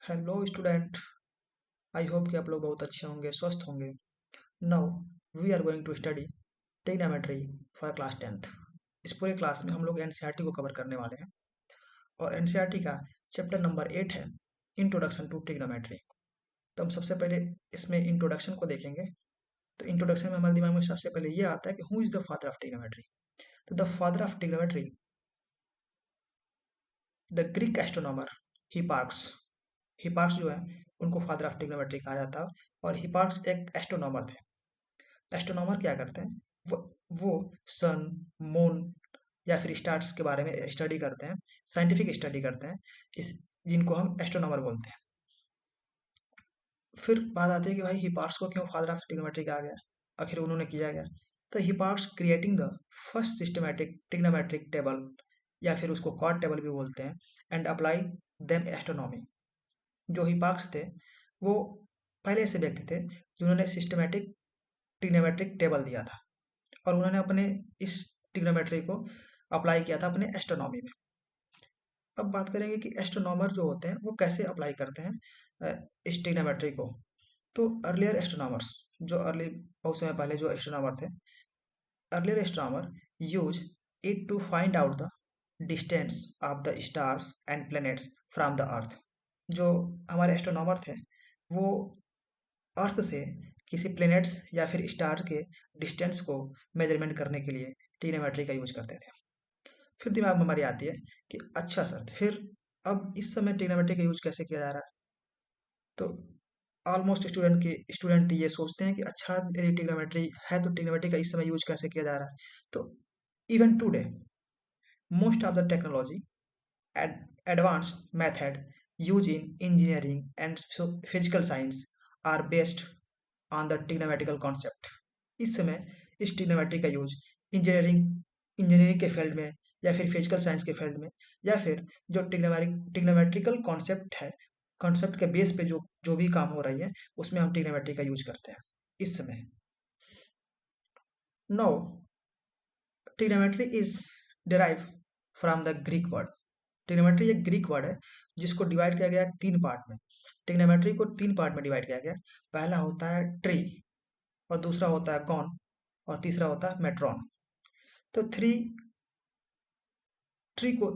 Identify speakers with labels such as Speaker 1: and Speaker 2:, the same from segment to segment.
Speaker 1: Hello student. I hope कि आप लोग बहुत अच्छे होंगे, स्वस्थ होंगे। Now we are going to study trigonometry for class 10th। इस पूरे क्लास में हम लोग एनसीईआरटी को कवर करने वाले हैं और एनसीईआरटी का चैप्टर नंबर 8 है इंट्रोडक्शन टू ट्रिग्नोमेट्री। तो हम सबसे पहले इसमें इंट्रोडक्शन को देखेंगे। तो इंट्रोडक्शन में हमारे दिमाग में सबसे पहले ये आता है कि who is the father of trigonometry. तो the father of trigonometry, the Greek astronomer Hipparchus. Hipparchus जो है उनको फादर ऑफ ट्रिग्नोमेट्री कहा जाता है। और हिपार्क्स एक एस्ट्रोनॉमर थे। एस्ट्रोनॉमर क्या करते हैं? वो सन, मून या फिर स्टार्स के बारे में स्टडी करते हैं, साइंटिफिक स्टडी करते हैं, इस जिनको हम एस्ट्रोनॉमर बोलते हैं। फिर बात आती है कि भाई हिपार्क्स को क्यों फादर ऑफ ट्रिग्नोमेट्री कहा गया, आखिर उन्होंने किया गया। तो Hipparchus creating the first systematic trigonometric table, या फिर उसको कॉर्ड टेबल भी बोलते हैं, एंड अप्लाई देम एस्ट्रोनॉमी। जो हिपार्क्स थे वो पहले ऐसे व्यक्ति थे जिन्होंने सिस्टमैटिक ट्रिग्नोमेट्रिक टेबल दिया था और उन्होंने अपने इस ट्रिग्नोमेट्री को अप्लाई किया था अपने एस्ट्रोनॉमी में। अब बात करेंगे कि एस्ट्रोनॉमर जो होते हैं वो कैसे अप्लाई करते हैं इस ट्रिग्नोमेट्री को। तो अर्लियर एस्ट्रोनॉमर्स, जो अर्ली बहुत समय पहले जो एस्ट्रोनॉमर थे, earlier astronomer use it to find out the distance of the stars and planets from the earth. जो हमारे एस्ट्रोनॉमर थे वो अर्थ से किसी प्लैनेट्स या फिर स्टार के डिस्टेंस को मेजरमेंट करने के लिए ट्रिग्नोमेट्री का यूज करते थे। फिर दिमाग में हमारी आती है कि अच्छा सर, फिर अब इस समय ट्रिग्नोमेट्री का यूज कैसे किया जा रहा है। तो ऑलमोस्ट स्टूडेंट ये सोचते हैं कि अच्छा, यदि ट्रिग्नोमेट्री है तो ट्रिग्नोमेट्री का इस समय यूज कैसे किया जा रहा है। तो even today most of the technology ad advanced method used in engineering and physical science are based on the trigonometrical concept। इस समय इस ट्रिग्नोमेट्री का यूज इंजीनियरिंग के फील्ड में या फिर फिजिकल साइंस के फील्ड में, या फिर जो ट्रिग्नोमेट्रिकल कॉन्सेप्ट है, कॉन्सेप्ट के बेस पे जो जो भी काम हो रही है उसमें हम ट्रिग्नोमेट्री का यूज करते हैं इस समय। No, trigonometry is derive from the Greek word. Trigonometry एक ग्रीक वर्ड है जिसको डिवाइड किया गया है तीन पार्ट में। ट्रिग्नोमेट्री को तीन पार्ट में डिवाइड किया गया है। पहला होता है ट्री, और दूसरा होता है गॉन, और तीसरा होता है मेट्रॉन। तो ट्री को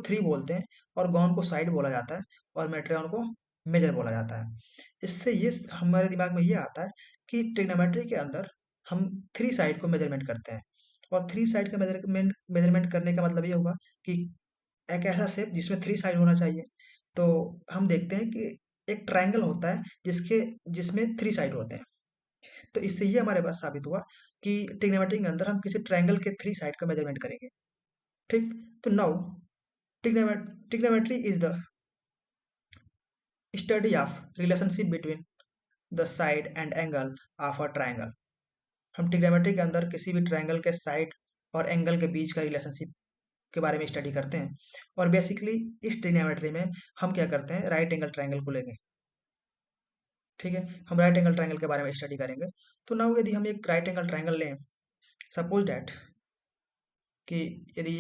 Speaker 1: थ्री बोलते हैं, और गॉन को साइड बोला जाता है, और मेट्रॉन को मेजर बोला जाता है। इससे ये हमारे दिमाग में ये आता है कि ट्रिग्नोमेट्री के अंदर हम थ्री साइड को मेजरमेंट करते हैं। और थ्री साइड का मेजरमेंट करने का मतलब ये होगा कि एक ऐसा शेप जिसमें थ्री साइड होना चाहिए। तो हम देखते हैं कि एक ट्रायंगल होता है जिसमें थ्री साइड होते हैं। तो इससे ये हमारे पास साबित हुआ कि ट्रिग्नोमेट्री के अंदर हम किसी ट्रायंगल के थ्री साइड का मेजरमेंट करेंगे। ठीक। तो now trigonometry is the study of relationship between the side and angle of a triangle. हम ट्रिग्नोमेट्री के अंदर किसी भी ट्रायंगल के साइड और एंगल के बीच का रिलेशनशिप के बारे में स्टडी करते हैं। और बेसिकली इस ट्रिग्नोमेट्री में हम क्या करते हैं, राइट एंगल ट्रायंगल को लेंगे। ठीक है, हम राइट एंगल ट्रायंगल के बारे में स्टडी करेंगे। तो नाउ यदि हम एक राइट एंगल ट्रायंगल लें, सपोज दैट कि यदि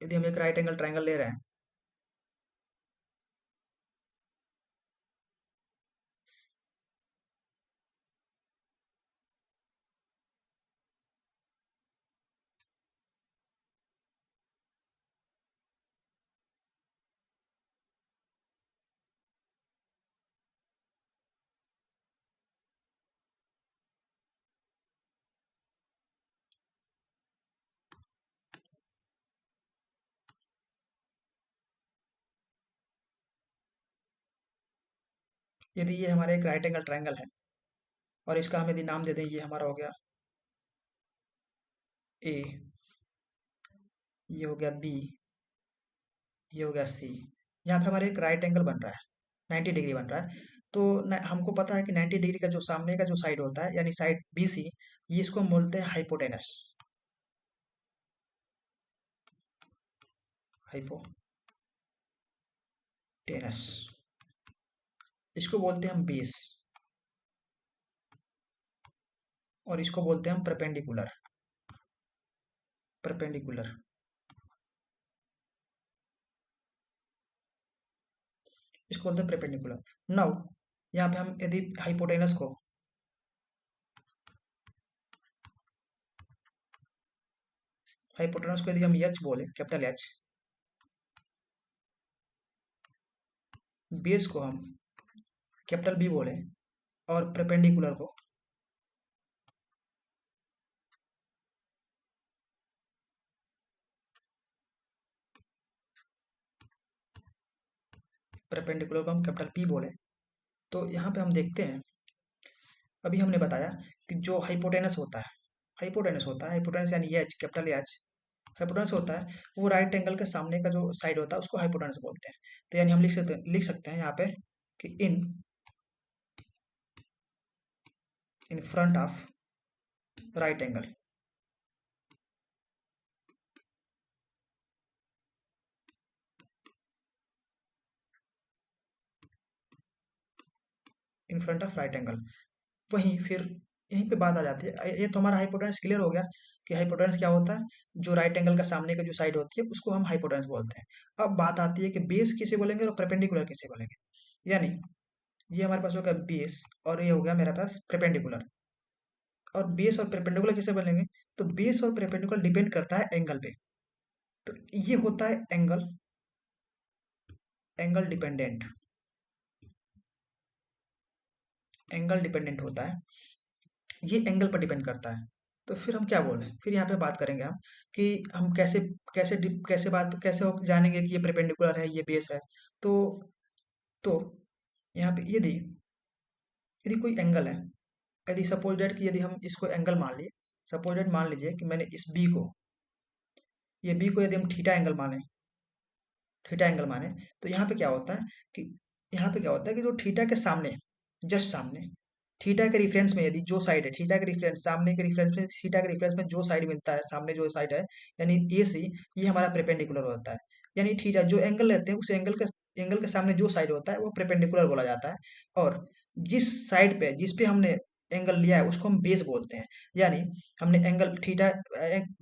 Speaker 1: यदि हम एक राइट एंगल ट्रायंगल ले रहे हैं, यदि ये हमारा एक राइट एंगल ट्रायंगल है और इसका हम यदि नाम दे दें, ये हमारा हो गया ए, ये हो गया बी, ये हो गया सी। यहाँ पे हमारे एक राइट एंगल बन रहा है, 90 डिग्री बन रहा है। तो हमको पता है कि 90 डिग्री का जो सामने का जो साइड होता है, यानी साइड बी सी, ये इसको हम बोलते हैं हाइपोटेनस। हाइपोटेनस, इसको बोलते हैं हम बेस, और इसको बोलते हैं हम परपेंडिकुलर। परपेंडिकुलर, इसको बोलते हैं परपेंडिकुलर। नाउ यहाँ पे हम यदि हाइपोटेनस को यदि हम एच बोले, कैपिटल एच, बेस को हम कैपिटल बी बोले, और परपेंडिकुलर को हम कैपिटल पी बोले, तो यहाँ पे हम देखते हैं, अभी हमने बताया कि जो हाइपोटेनस यानी एच, कैपिटल एच हाइपोटेनस होता है, वो राइट एंगल के सामने का जो साइड होता है उसको हाइपोटेनस बोलते हैं। तो यानी हम लिख सकते हैं यहाँ पे कि in front of right angle, in front of right angle. वहीं फिर यहीं पे बात आ जाती है, ये तो हमारा हाइपोटेनस क्लियर हो गया कि हाइपोटेनस क्या होता है, जो राइट एंगल का सामने का जो साइड होती है उसको हम हाइपोटेनस बोलते हैं। अब बात आती है कि बेस किसे बोलेंगे और परपेंडिकुलर किसे बोलेंगे। यानी ये हमारे पास हो गया बेस, और ये हो गया मेरे पास परपेंडिकुलर। और बेस और परपेंडिकुलर किसे बोलेंगे, तो बेस और परपेंडिकुलर डिपेंड करता है एंगल पे। तो ये होता है angle angle dependent, angle dependent होता है, ये एंगल पर डिपेंड करता है। तो फिर हम क्या बोल रहे हैं, फिर यहाँ पे बात करेंगे हम कि हम कैसे कैसे कैसे जानेंगे कि ये परपेंडिकुलर है, ये बेस है। तो तो यहाँ पे यदि यदि कोई एंगल है, यदि सपोज दैट कि यदि हम इसको एंगल मान लिए, सपोज दैट मान लीजिए कि मैंने इस बी को, ये बी को यदि हम थीटा एंगल माने, तो यहाँ पे क्या होता है कि जो थीटा के सामने, जस्ट सामने, थीटा के रिफरेंस में यदि जो साइड है, थीटा के रिफरेंस सामने के रिफरेंस में, थीटा के रिफरेंस में जो साइड मिलता है, सामने जो साइड है, यानी ए सी, ये हमारा परपेंडिकुलर होता है। यानी थीटा जो एंगल लेते हैं, उस एंगल के सामने जो साइड होता है वो परपेंडिकुलर बोला जाता है। और जिस पे हमने एंगल लिया है उसको हम बेस बोलते हैं। यानी हमने एंगल थीटा,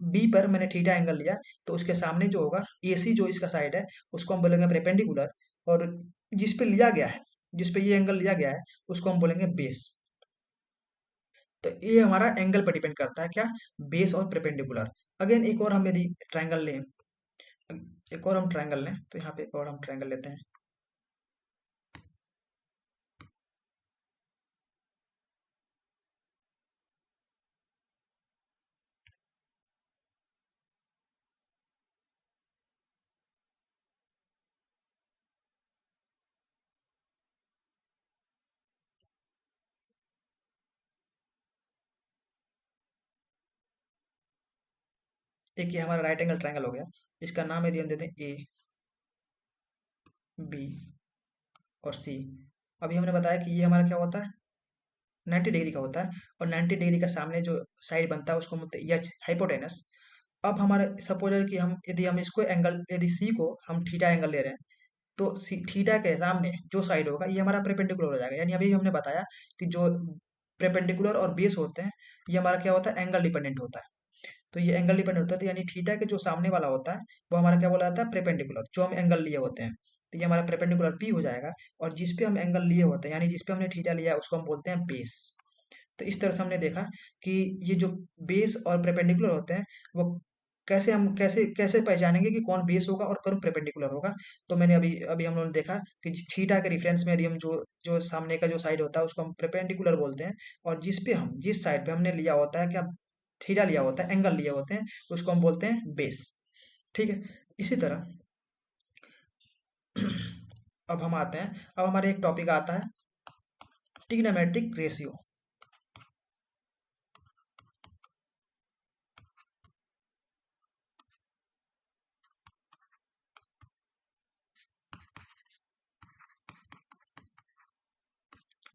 Speaker 1: बी पर मैंने थीटा एंगल लिया, तो उसके सामने जो होगा ए सी, जो इसका साइड है, उसको हम बोलेंगे परपेंडिकुलर। और जिस पे ये एंगल लिया गया है उसको हम बोलेंगे बेस। तो ये हमारा एंगल पर डिपेंड करता है, क्या, बेस और परपेंडिकुलर। अगेन एक और हम यदि ट्रायंगल लें, तो यहाँ पे एक और हम ट्रायंगल लेते हैं। एक ये हमारा राइट एंगल ट्रायंगल हो गया, इसका नाम यदि हम देते हैं ए, बी और सी। अभी हमने बताया कि ये हमारा क्या होता है, 90 डिग्री का होता है, और 90 डिग्री का सामने जो साइड बनता है उसको हम बोलते हैं एच, हाइपोटेनस। अब हमारे सपोज है कि हम इसको एंगल, यदि सी को हम थीटा एंगल ले रहे हैं, तो थीटा के सामने जो साइड होगा ये हमारा परपेंडिकुलर हो जाएगा। यानी अभी हमने बताया कि जो परपेंडिकुलर और बेस होते हैं, ये हमारा क्या होता है, एंगल डिपेंडेंट होता है। तो ये एंगल डिपेंडेंट होता है, तो यानी थीटा के जो सामने वाला होता है वो हमारा क्या बोला जाता है, परपेंडिकुलर, जो हम एंगल लिए होते हैं। तो ये हमारा परपेंडिकुलर पी हो जाएगा। और जिस पे हम एंगल लिए होते हैं, यानी जिस पे हमने थीटा लिया है, उसको हम बोलते हैं बेस। तो इस तरह से हमने देखा कि ये जो बेस और परपेंडिकुलर होते हैं, वो कैसे कैसे पहचानेंगे कि कौन बेस होगा और कौन परपेंडिकुलर होगा। तो मैंने अभी अभी हम लोगों ने देखा कि थीटा के रेफरेंस में यदि हम जो जो सामने का जो साइड होता है उसको हम परपेंडिकुलर बोलते हैं। और जिस साइड पे हमने लिया होता है, क्या, थीटा लिया होता है, एंगल लिए होते हैं, उसको हम बोलते हैं बेस। ठीक है। इसी तरह अब हम आते हैं, अब हमारे एक टॉपिक आता है ट्रिग्नोमेट्रिक रेशियो।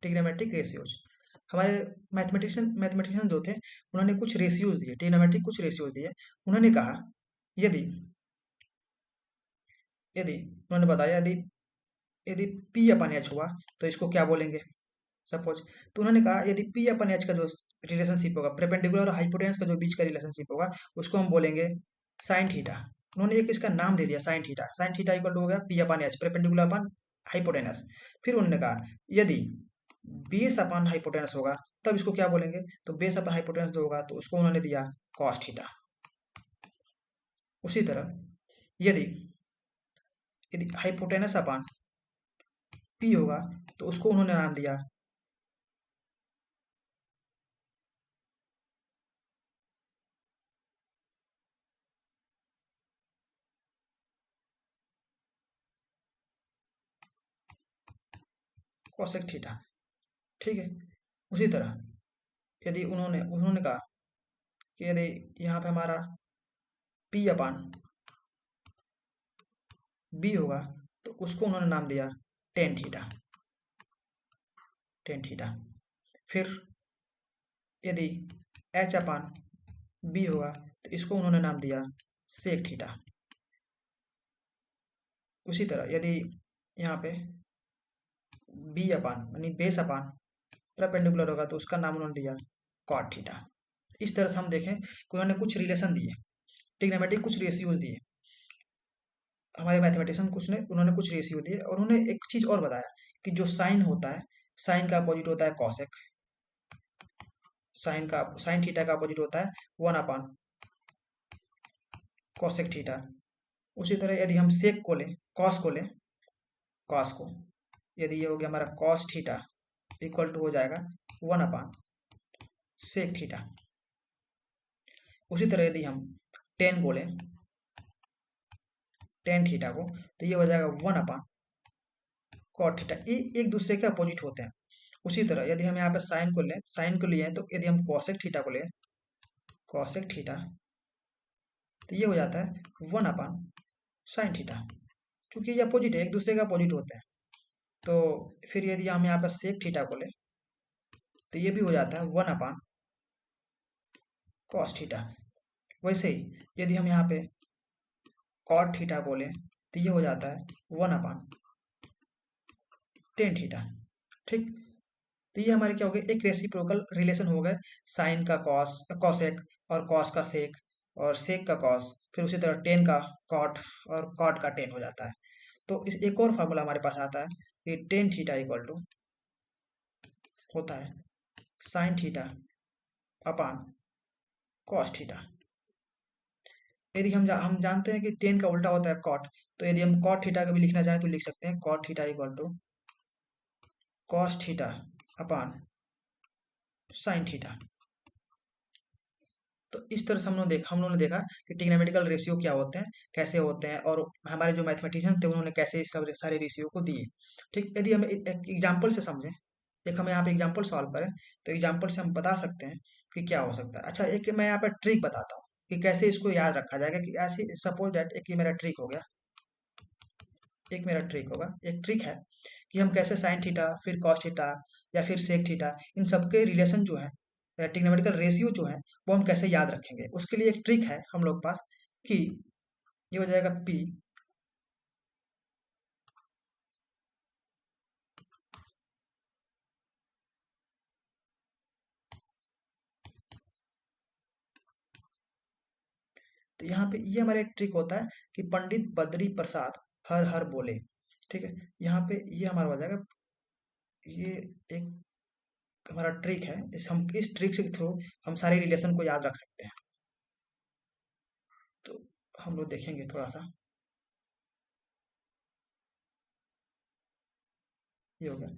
Speaker 1: ट्रिग्नोमेट्रिक रेशियोज, हमारे मैथमेटिशियन जो थे, उन्होंने कुछ रेशियोज दिए, ट्रिग्नोमेट्रिक कुछ रेशियोज दिए। उन्होंने कहा, यदि यदि उन्होंने बताया, यदि यदि पी अपन एच हुआ तो इसको क्या बोलेंगे, सपोज। तो उन्होंने कहा यदि पी अपन एच का जो रिलेशनशिप होगा, परपेंडिकुलर और हाइपोटेनस का जो बीच का रिलेशनशिप होगा, उसको हम बोलेंगे साइन थीटा। उन्होंने एक इसका नाम दे दिया, sine theta. Sine theta equal to हो गया P upon H, perpendicular upon hypotenuse. फिर उन्होंने कहा यदि बेस अपन हाइपोटेनस होगा तब इसको क्या बोलेंगे, तो बेस अपन हाइपोटेनस जो होगा तो उसको उन्होंने दिया कॉस थीटा। उसी तरह यदि यदि हाइपोटेनस अपन पी होगा तो उसको उन्होंने नाम दिया कोसेक थीटा। ठीक है। उसी तरह यदि उन्होंने उन्होंने कहा कि यदि यहाँ पे हमारा पी अपान बी होगा तो उसको उन्होंने नाम दिया टेन थीटा। Tan theta. फिर यदि एच अपान बी होगा तो इसको उन्होंने नाम दिया सेक थीटा। उसी तरह यदि यहाँ पे बी अपान यानी बेस अपान परपेंडिकुलर होगा तो उसका नाम उन्होंने दिया कॉट थीटा। इस तरह से हम देखें कि उन्होंने कुछ रिलेशन दिए, ट्रिग्नोमेट्रिक कुछ रेशियोज दिए, हमारे मैथमेटिशियन कुछ ने उन्होंने कुछ रेशियो दिए और उन्होंने एक चीज और बताया कि जो साइन होता है, साइन का अपोजिट होता है कॉसेक, साइन थीटा का अपोजिट होता है वन अपान कॉसेक थीटा। उसी तरह यदि हम सेक को लें, कॉस को लें, कॉस को यदि ये हो गया हमारा कॉस थीटा इक्वल टू हो जाएगा वन अपान सेक थीटा। उसी तरह यदि हम टेन को लें, टेन थीटा को, तो ये हो जाएगा वन अपान कॉट थीटा। ये एक दूसरे के अपोजिट होते हैं। उसी तरह यदि हम यहाँ पे साइन को लें, साइन को लिए तो यदि हम कॉसेक थीटा को लें, कॉसेक थीटा, तो ये हो जाता है वन अपान साइन थीटा, क्योंकि ये अपोजिट है, एक दूसरे के अपोजिट होते हैं। तो फिर यदि हम यहाँ पर सेक थीटा को लें तो ये भी हो जाता है वन अपान कॉस थीटा। वैसे ही यदि हम यहाँ पे कॉट थीटा को लें तो ये हो जाता है वन अपान टेन थीटा। ठीक। तो ये हमारे क्या हो गए, एक रेसिप्रोकल रिलेशन हो गए, साइन का कॉस कॉसेक और कॉस का सेक और सेक का कॉस, फिर उसी तरह टेन का कॉट और कॉट का टेन हो जाता है। तो इस एक और फार्मूला हमारे पास आता है कि टेन थीटा इक्वल टू होता है sine theta upon cos theta. यदि हम जानते हैं कि टेन का उल्टा होता है कॉट, तो यदि हम कॉट थीटा का भी लिखना चाहें तो लिख सकते हैं cot theta equal to cos theta upon sine theta. तो इस तरह से हम लोगों ने देखा कि ट्रिग्नोमेट्रिकल रेशियो क्या होते हैं, कैसे होते हैं, और हमारे जो मैथमेटिशियन थे उन्होंने कैसे इस सब सारे रेशियो को दिए। ठीक। यदि हम एक एग्जाम्पल से समझें, एक हम यहाँ पे एग्जाम्पल सॉल्व करें तो एग्जाम्पल से हम बता सकते हैं कि क्या हो सकता है। अच्छा, एक मैं यहाँ पर ट्रिक बताता हूँ कि कैसे इसको याद रखा जाएगा। कि ऐसे सपोज दैट एक ये मेरा ट्रिक हो गया, एक मेरा ट्रिक होगा, एक ट्रिक है कि हम कैसे साइन थीटा फिर कॉस थीटा या फिर सेक थीटा, इन सबके रिलेशन जो है, ट्रिग्नोमेट्रिकल रेशियो जो है, वो हम कैसे याद रखेंगे। उसके लिए एक ट्रिक है हम लोग पास कि ये हो जाएगा पी, तो यहाँ पे ये हमारा एक ट्रिक होता है कि पंडित बद्री प्रसाद हर हर बोले। ठीक है। यहाँ पे ये हमारा हो जाएगा, ये एक हमारा ट्रिक है, हम इस ट्रिक के थ्रू हम सारे रिलेशन को याद रख सकते हैं। तो हम लोग देखेंगे थोड़ा सा, ये हो गया।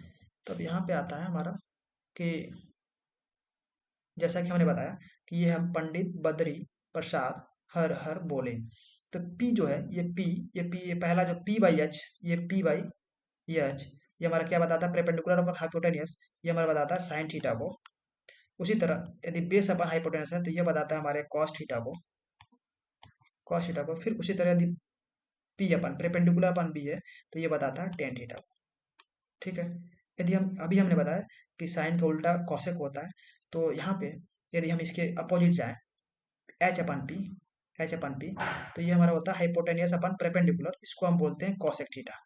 Speaker 1: तो अब यहाँ पे आता है हमारा कि जैसा कि हमने बताया कि ये हम पंडित बद्री प्रसाद हर हर बोले। तो पी जो है, ये पहला जो पी बाई एच, ये पी बाई एच, ये हमारा क्या बताता है, परपेंडिकुलर अपन हाइपोटेनियस, ये हमारा बताता है साइन थीटा को। उसी तरह यदि बेस अपन हाइपोटेनस है तो ये बताता है हमारे कॉस थीटा को, कॉस थीटा को। फिर उसी तरह यदि पी अपन परपेंडिकुलर अपन बी है तो ये बताता है टेन थीटा को। ठीक है। यदि हम अभी हमने बताया कि साइन का उल्टा कॉसेक होता है, तो यहाँ पे यदि हम इसके अपोजिट जाएं, एच अपन पी, एच अपन पी, तो ये हमारा होता है हाइपोटेनियस अपन परपेंडिकुलर, इसको हम बोलते हैं कॉसेक थीटा,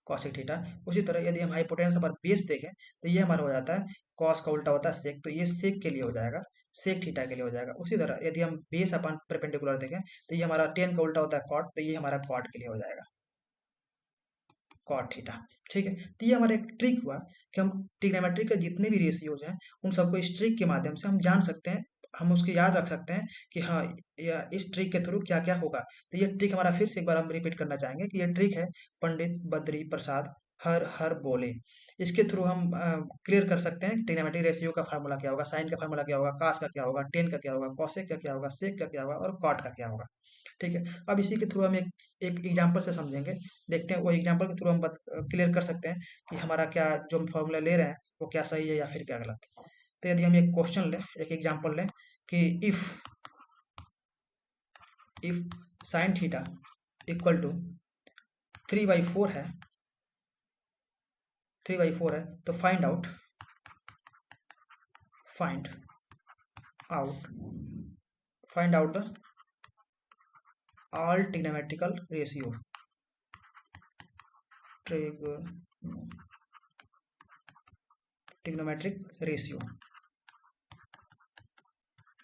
Speaker 1: कॉसेक थीटा। उसी तरह यदि हम हाइपोटेनस अपन बेस देखें तो ये हमारा हो जाता है कॉस का उल्टा होता है सेक, तो ये सेक के लिए हो जाएगा, सेक थीटा के लिए हो जाएगा। उसी तरह यदि हम बेस अपन परपेंडिकुलर देखें तो ये हमारा टेन का उल्टा होता है कॉट, तो ये हमारा कॉट के लिए हो जाएगा। Cot theta. ठीक है, तो ये हमारा एक ट्रिक हुआ कि हम ट्रिग्नोमेट्री के जितने भी रेशियोज हैं उन सबको इस ट्रिक के माध्यम से हम जान सकते हैं, हम उसको याद रख सकते हैं कि हाँ, या इस ट्रिक के थ्रू क्या क्या होगा। तो ये ट्रिक हमारा फिर से एक बार हम रिपीट करना चाहेंगे कि ये ट्रिक है पंडित बद्री प्रसाद हर हर बोले। इसके थ्रू हम क्लियर कर सकते हैं ट्रिग्नोमेट्री रेशियो का फार्मूला क्या होगा, साइन का फार्मूला क्या होगा, कास का क्या होगा, टेन का क्या होगा, कॉसेक का क्या होगा, सेक का क्या होगा और कॉट का क्या होगा। ठीक है, अब इसी के थ्रू हम एक एक एग्जाम्पल से समझेंगे, देखते हैं वो एग्जाम्पल के थ्रू हम क्लियर कर सकते हैं कि हमारा क्या जो हम फॉर्मूला ले रहे हैं वो क्या सही है या फिर क्या गलत। तो यदि हम एक क्वेश्चन लें, एक एग्जाम्पल लें कि if sine theta equal to 3/4 है, 3/4 है, तो find out find out the all trigonometrical ratio trigonometric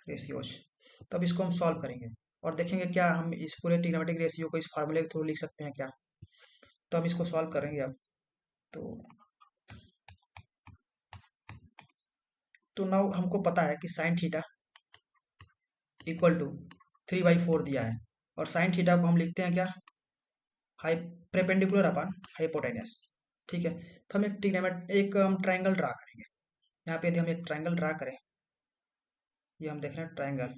Speaker 1: ratios. तो अब इसको हम सॉल्व करेंगे और देखेंगे क्या हम इस पूरे ट्रिग्नोमेट्रिक रेशियो को इस फार्मूले के थ्रू लिख सकते हैं क्या। तो हम इसको सॉल्व करेंगे अब। तो नाउ हमको पता है कि साइन थीटा इक्वल टू 3/4 दिया है और साइन थीटा को हम लिखते हैं क्या, हाई परपेंडिकुलर अपन हाइपोटेनस। ठीक है, तो हम एक हम ट्राइंगल ड्रा करेंगे। यहाँ पे यदि हम एक ट्राइंगल ड्रा करें, ये हम देख रहे हैं ट्राइंगल,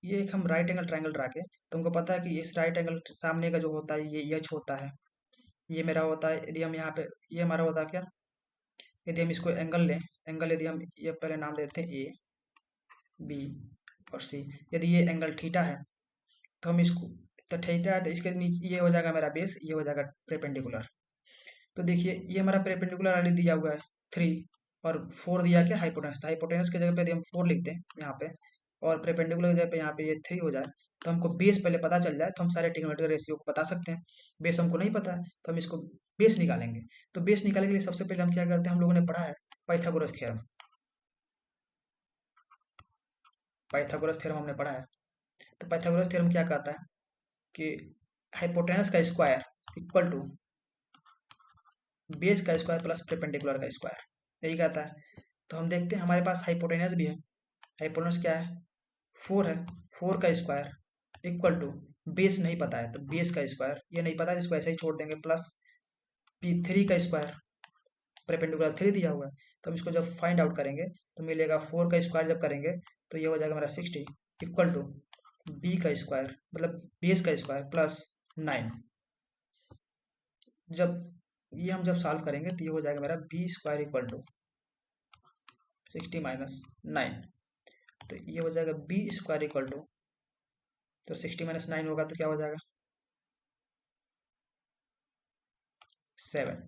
Speaker 1: ये एक हम राइट एंगल ट्राइंगल ड्रा के, तो हमको पता है कि इस राइट एंगल सामने का जो होता है ये एच होता है, ये मेरा होता है। यदि हम यहाँ पे ये हमारा होता है क्या, यदि हम इसको एंगल लें, एंगल यदि हम ये पहले नाम देते हैं ए बी और सी, यदि ये एंगल थीटा है तो हम इसको, तो थीटा है तो इसके नीचे ये हो जाएगा मेरा बेस, ये हो जाएगा परपेंडिकुलर। तो देखिए ये हमारा परपेंडिकुलर ऑलरेडी दिया हुआ है 3 और 4 दिया क्या हाइपोटेनस, तो हाइपोटेनस की जगह पे यदि हम 4 लिखते हैं यहाँ पे और परपेंडिकुलर की जगह पे यहाँ पे ये 3 हो जाए, तो हमको बेस पहले पता चल जाए तो हम सारे ट्रिग्नोमेट्रिक रेशियो को बता सकते हैं। बेस हमको नहीं पता है तो हम इसको बेस निकालेंगे। तो बेस निकालने के लिए सबसे पहले हम क्या करते हैं, हम लोगों ने पढ़ा है पाइथागोरस थ्योरम, पाइथागोरस थ्योरम हमने पढ़ा है। तो पाइथागोरस थ्योरम क्या कहता है कि हाइपोटेनस का स्क्वायर इक्वल टू बेस का स्क्वायर प्लस परपेंडिकुलर का स्क्वायर, यही कहता है। तो हम देखते हैं हमारे पास हाइपोटेनस भी है, हाइपोटेनस क्या है 4 है, 4 का स्क्वायर इक्वल टू बेस नहीं पता है तो बेस का स्क्वायर, ये नहीं पता है इसको ऐसे ही छोड़ देंगे, प्लस P3 का स्क्वायर, परपेंडिकुलर 3 दिया हुआ है। तो हम इसको जब फाइंड आउट करेंगे तो मिलेगा 4 का स्क्वायर जब करेंगे तो ये हो जाएगा मेरा 60 इक्वल टू बी का स्क्वायर मतलब बेस का स्क्वायर प्लस 9। जब ये हम जब सॉल्व करेंगे तो ये हो जाएगा मेरा B square equal to 60 minus 9। तो ये हो जाएगा बी स्क्वायर इक्वल टू, तो 60 माइनस 9 होगा तो क्या हो जाएगा 7।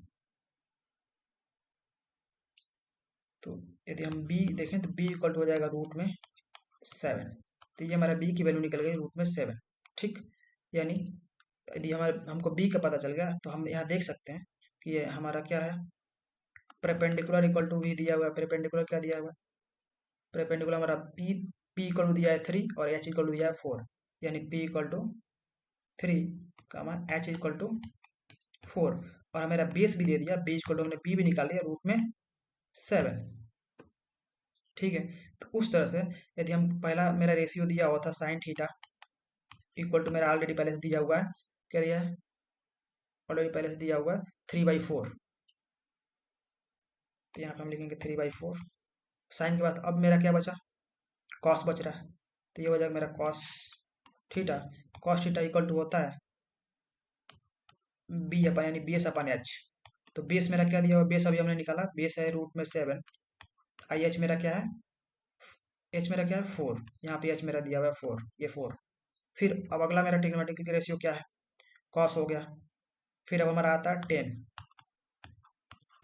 Speaker 1: तो यदि हम b देखें तो b इक्वल टू हो जाएगा रूट में 7। तो ये हमारा b की वैल्यू निकल गई रूट में 7। ठीक, यानी यदि हमारे हमको b का पता चल गया तो हम यहाँ देख सकते हैं कि ये हमारा क्या है, परपेंडिकुलर इक्वल टू भी दिया हुआ है। परपेंडिकुलर क्या दिया हुआ है, परपेंडिकुलर हमारा p इक्वल टू दिया है 3 और h इक्वल टू दिया है 4, यानी p equal to 3 h equal to 4 और हमारा बेस भी दे दिया, b इक्वल टू हमने b भी निकाल लिया रूट में 7। ठीक है, तो उस तरह से यदि हम पहला मेरा रेशियो दिया हुआ था साइन थीटा इक्वल टू मेरा ऑलरेडी पहले से दिया हुआ है, क्या दिया है ऑलरेडी पहले से दिया हुआ है 3/4। तो यहाँ पे हम लिखेंगे 3/4 साइन के बाद। अब मेरा क्या बचा, कॉस बच रहा है, तो ये हो जाएगा मेरा theta cos theta equal to होता है बी अपन यानी बेस अपन एच। तो बेस मेरा क्या दिया हुआ, बेस अभी हमने निकाला, बेस है रूट में 7, आई एच मेरा क्या है, एच मेरा क्या है 4, यहाँ पे एच मेरा दिया हुआ है 4, ये 4। फिर अब अगला मेरा ट्रिग्नोमेट्रिक रेशियो क्या है, कॉस हो गया। फिर अब हमारा आता है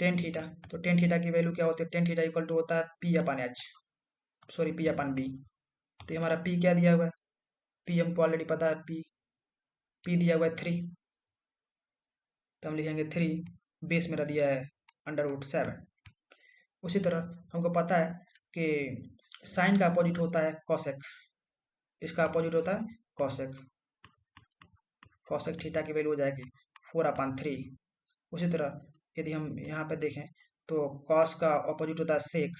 Speaker 1: टेन थीटा, तो टेन थीटा की वैल्यू क्या होती है, टेन थीटा इक्वल टू होता है P upon H, sorry P अपन बी। तो ये हमारा पी क्या दिया हुआ है, पी हमको ऑलरेडी पता है, पी दिया हुआ है 3, तो हम लिखेंगे 3, बेस मेरा दिया है √7। उसी तरह हमको पता है कि साइन का अपोजिट होता है कॉसेक, इसका अपोजिट होता है कॉसेक, कॉसेक थीटा की वैल्यू हो जाएगी 4/3। उसी तरह यदि हम यहाँ पे देखें तो कॉस का ऑपोजिट होता है सेक,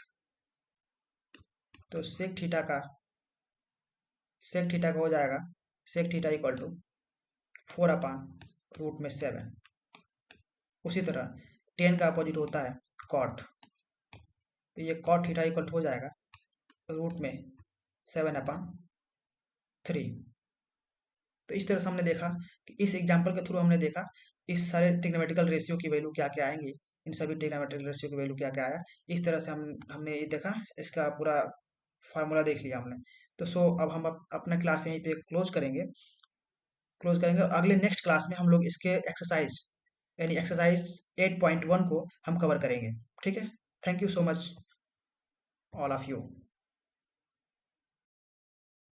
Speaker 1: तो सेक थीटा का हो जाएगा सेक थीटा इक्वल टू 4/√7। उसी तरह टेन का अपोजिट होता है कॉट, तो ये कॉट थीटा इक्वल हो जाएगा √7/3। तो इस तरह से हमने देखा कि इस एग्जाम्पल के थ्रू हमने देखा इस सारे ट्रिग्नोमेट्रिकल रेशियो की वैल्यू क्या क्या आएंगी, इन सभी ट्रिग्नोमेट्रिकल रेशियो की वैल्यू क्या क्या आया। इस तरह से हमने ये देखा, इसका पूरा फार्मूला देख लिया हमने। तो अब हम अपना क्लास यहीं पे क्लोज करेंगे। अगले नेक्स्ट क्लास में हम लोग इसके एक्सरसाइज यानी एक्सरसाइज 8.1 को हम कवर करेंगे। ठीक है, thank you so much all of you.